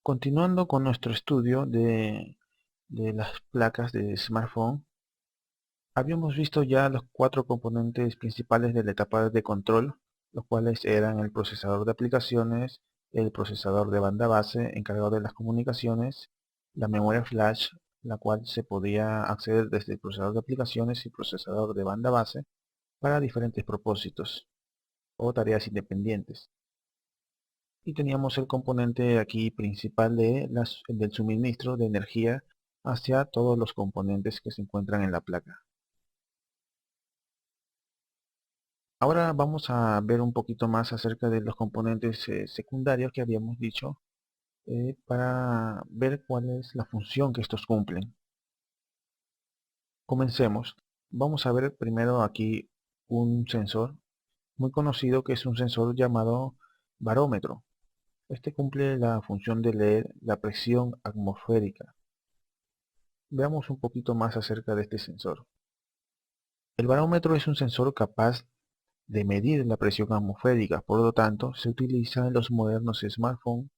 Continuando con nuestro estudio de las placas de smartphone, habíamos visto ya los cuatro componentes principales de la etapa de control, los cuales eran el procesador de aplicaciones, el procesador de banda base encargado de las comunicaciones, la memoria flash, la cual se podía acceder desde el procesador de aplicaciones y procesador de banda base para diferentes propósitos o tareas independientes. Y teníamos el componente aquí principal del suministro de energía hacia todos los componentes que se encuentran en la placa. Ahora vamos a ver un poquito más acerca de los componentes secundarios que habíamos dicho para ver cuál es la función que estos cumplen. Comencemos. Vamos a ver primero aquí un sensor muy conocido, que es un sensor llamado barómetro. Este cumple la función de leer la presión atmosférica. Veamos un poquito más acerca de este sensor. El barómetro es un sensor capaz de medir la presión atmosférica, por lo tanto se utiliza en los modernos smartphones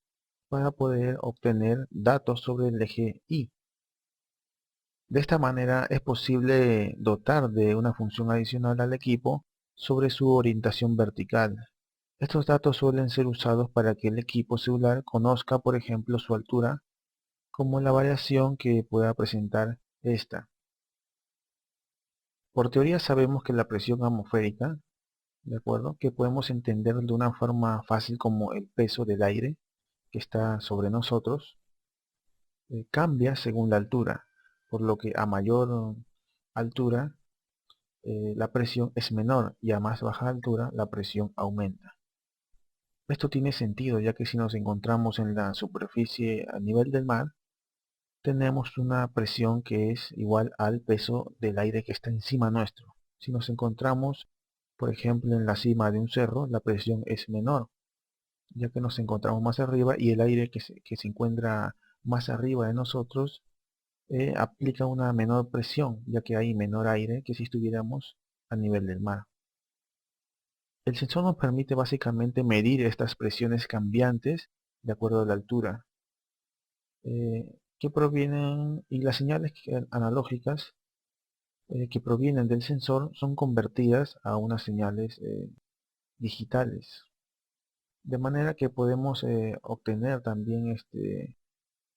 para poder obtener datos sobre el eje Y. De esta manera es posible dotar de una función adicional al equipo sobre su orientación vertical. Estos datos suelen ser usados para que el equipo celular conozca, por ejemplo, su altura, como la variación que pueda presentar esta. Por teoría sabemos que la presión atmosférica, ¿de acuerdo?, que podemos entender de una forma fácil como el peso del aire que está sobre nosotros, cambia según la altura, por lo que a mayor altura la presión es menor y a más baja altura la presión aumenta. Esto tiene sentido, ya que si nos encontramos en la superficie a nivel del mar, tenemos una presión que es igual al peso del aire que está encima nuestro. Si nos encontramos, por ejemplo, en la cima de un cerro, la presión es menor, ya que nos encontramos más arriba y el aire que se encuentra más arriba de nosotros aplica una menor presión, ya que hay menor aire que si estuviéramos a nivel del mar. El sensor nos permite básicamente medir estas presiones cambiantes de acuerdo a la altura que provienen, y las señales analógicas que provienen del sensor son convertidas a unas señales digitales, de manera que podemos obtener también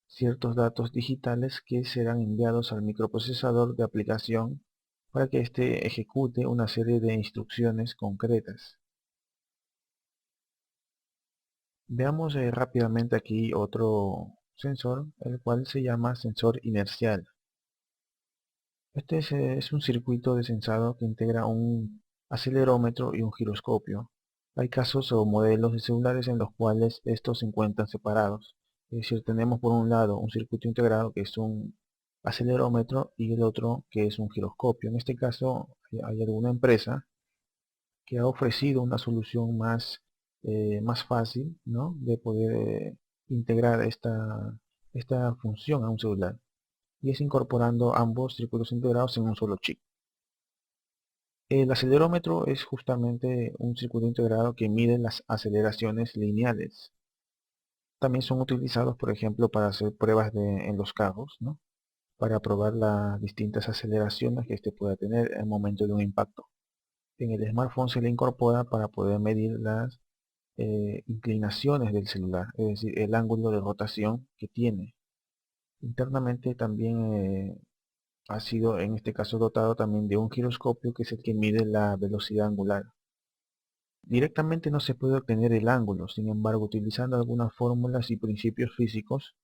ciertos datos digitales que serán enviados al microprocesador de aplicación para que éste ejecute una serie de instrucciones concretas. Veamos rápidamente aquí otro sensor, el cual se llama sensor inercial. Este es un circuito de sensado que integra un acelerómetro y un giroscopio. Hay casos o modelos de celulares en los cuales estos se encuentran separados. Es decir, tenemos por un lado un circuito integrado que es un acelerómetro y el otro que es un giroscopio. En este caso hay alguna empresa que ha ofrecido una solución más fácil, ¿no?, de poder integrar esta función a un celular, y es incorporando ambos circuitos integrados en un solo chip. El acelerómetro es justamente un circuito integrado que mide las aceleraciones lineales. También son utilizados, por ejemplo, para hacer pruebas en los carros, ¿no?, para probar las distintas aceleraciones que éste pueda tener en el momento de un impacto. En el smartphone se le incorpora para poder medir las inclinaciones del celular, es decir, el ángulo de rotación que tiene. Internamente también ha sido en este caso dotado también de un giroscopio, que es el que mide la velocidad angular. Directamente no se puede obtener el ángulo, sin embargo, utilizando algunas fórmulas y principios físicos,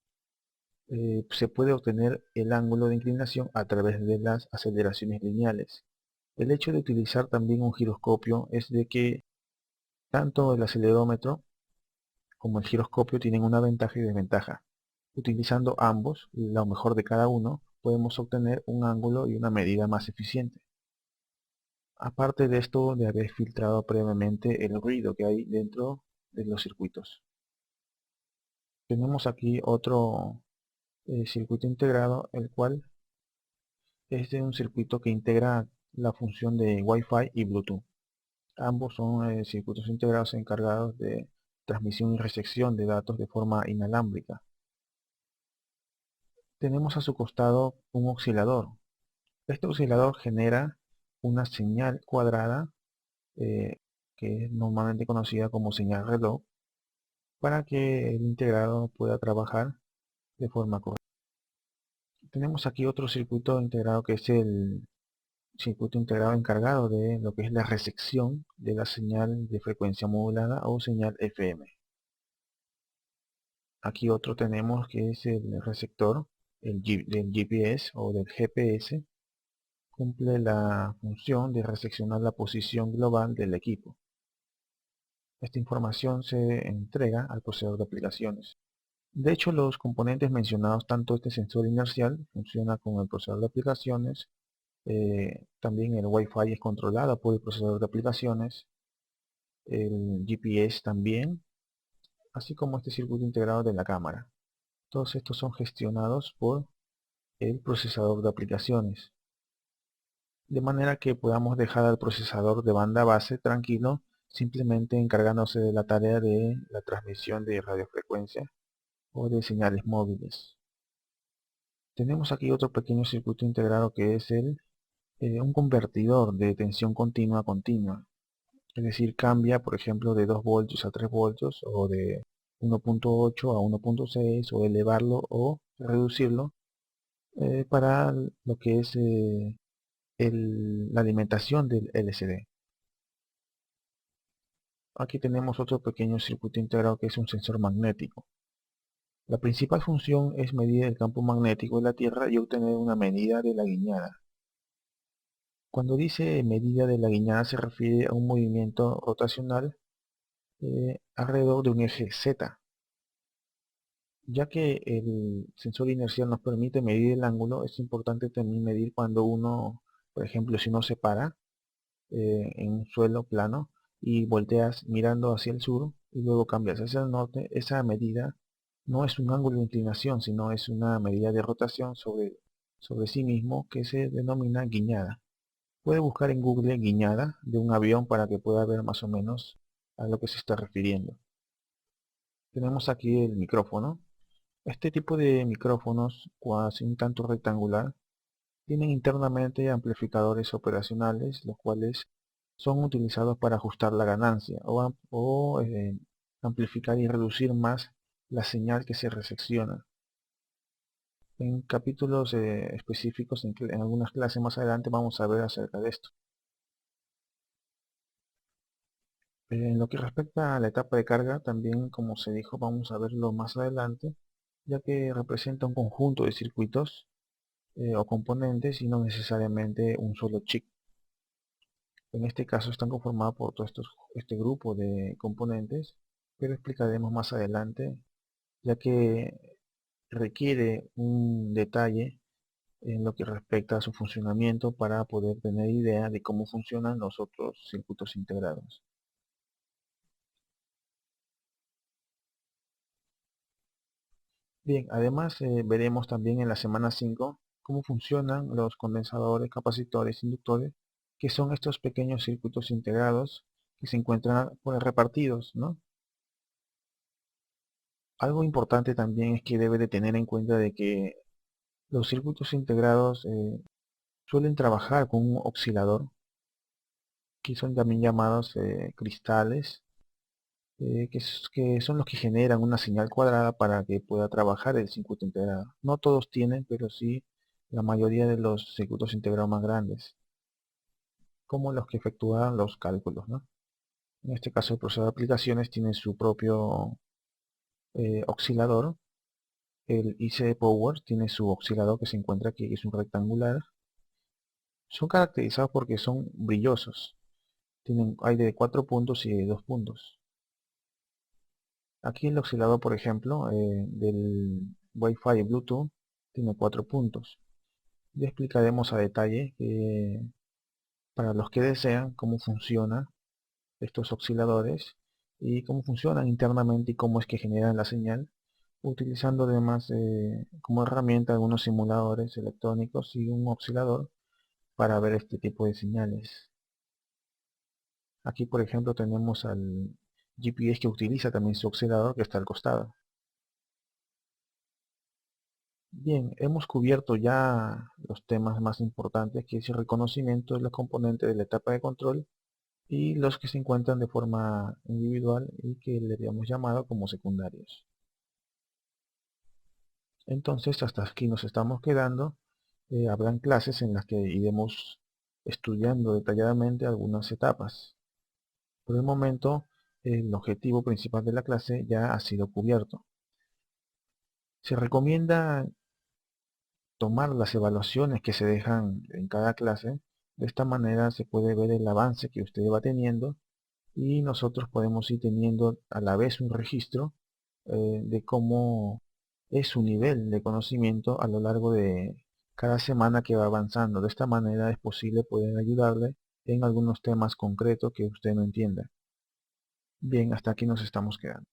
se puede obtener el ángulo de inclinación a través de las aceleraciones lineales. El hecho de utilizar también un giroscopio es de que tanto el acelerómetro como el giroscopio tienen una ventaja y desventaja. Utilizando ambos, lo mejor de cada uno, podemos obtener un ángulo y una medida más eficiente. Aparte de esto, de haber filtrado previamente el ruido que hay dentro de los circuitos. Tenemos aquí otro circuito integrado, el cual es de un circuito que integra la función de Wi-Fi y Bluetooth. Ambos son circuitos integrados encargados de transmisión y recepción de datos de forma inalámbrica. Tenemos a su costado un oscilador. Este oscilador genera una señal cuadrada que es normalmente conocida como señal reloj para que el integrado pueda trabajar de forma correcta. Tenemos aquí otro circuito integrado que es el circuito integrado encargado de lo que es la recepción de la señal de frecuencia modulada o señal FM. Aquí otro tenemos que es el receptor del GPS o del GPS. Cumple la función de recepcionar la posición global del equipo. Esta información se entrega al procesador de aplicaciones. De hecho, los componentes mencionados, tanto este sensor inercial, funciona con el procesador de aplicaciones, también el Wi-Fi es controlado por el procesador de aplicaciones, el GPS también, así como este circuito integrado de la cámara. Todos estos son gestionados por el procesador de aplicaciones, de manera que podamos dejar al procesador de banda base tranquilo, simplemente encargándose de la tarea de la transmisión de radiofrecuencia o de señales móviles. Tenemos aquí otro pequeño circuito integrado que es un convertidor de tensión continua a continua. Es decir, cambia, por ejemplo, de 2 voltios a 3 voltios o de 1.8 a 1.6 o elevarlo o reducirlo para lo que es la alimentación del LCD. Aquí tenemos otro pequeño circuito integrado que es un sensor magnético. La principal función es medir el campo magnético de la Tierra y obtener una medida de la guiñada. Cuando dice medida de la guiñada se refiere a un movimiento rotacional alrededor de un eje Z. Ya que el sensor inercial nos permite medir el ángulo, es importante también medir cuando uno, por ejemplo, si uno se para en un suelo plano y volteas mirando hacia el sur y luego cambias hacia el norte, esa medida no es un ángulo de inclinación, sino es una medida de rotación sobre sí mismo que se denomina guiñada. Puede buscar en Google guiñada de un avión para que pueda ver más o menos a lo que se está refiriendo. Tenemos aquí el micrófono. Este tipo de micrófonos, cuasi un tanto rectangular, tienen internamente amplificadores operacionales, los cuales son utilizados para ajustar la ganancia o amplificar y reducir más la señal que se recepciona. En capítulos específicos, en algunas clases más adelante, vamos a ver acerca de esto. En lo que respecta a la etapa de carga, también como se dijo, vamos a verlo más adelante, ya que representa un conjunto de circuitos o componentes y no necesariamente un solo chip. En este caso están conformados por todo este grupo de componentes, pero explicaremos más adelante, ya que requiere un detalle en lo que respecta a su funcionamiento para poder tener idea de cómo funcionan los otros circuitos integrados. Bien, además veremos también en la semana 5 cómo funcionan los condensadores, capacitores, inductores, que son estos pequeños circuitos integrados que se encuentran por repartidos, ¿no? Algo importante también es que debe de tener en cuenta de que los circuitos integrados suelen trabajar con un oscilador, que son también llamados cristales, que son los que generan una señal cuadrada para que pueda trabajar el circuito integrado. No todos tienen, pero sí la mayoría de los circuitos integrados más grandes, como los que efectúan los cálculos, ¿no? En este caso el procesador de aplicaciones tiene su propio oscilador. El IC Power tiene su oscilador que se encuentra aquí, que es un rectangular. Son caracterizados porque son brillosos. Hay de 4 puntos y de 2 puntos. Aquí el oscilador, por ejemplo, del Wi-Fi y Bluetooth tiene 4 puntos. Ya explicaremos a detalle para los que desean cómo funcionan estos osciladores y cómo funcionan internamente y cómo es que generan la señal, utilizando además como herramienta algunos simuladores electrónicos y un oscilador para ver este tipo de señales. Aquí, por ejemplo, tenemos al GPS que utiliza también su acelerador que está al costado. Bien, hemos cubierto ya los temas más importantes, que es el reconocimiento de los componentes de la etapa de control y los que se encuentran de forma individual y que le habíamos llamado como secundarios. Entonces, hasta aquí nos estamos quedando. Habrán clases en las que iremos estudiando detalladamente algunas etapas. Por el momento, el objetivo principal de la clase ya ha sido cubierto. Se recomienda tomar las evaluaciones que se dejan en cada clase. De esta manera se puede ver el avance que usted va teniendo y nosotros podemos ir teniendo a la vez un registro de cómo es su nivel de conocimiento a lo largo de cada semana que va avanzando. De esta manera es posible poder ayudarle en algunos temas concretos que usted no entienda. Bien, hasta aquí nos estamos quedando.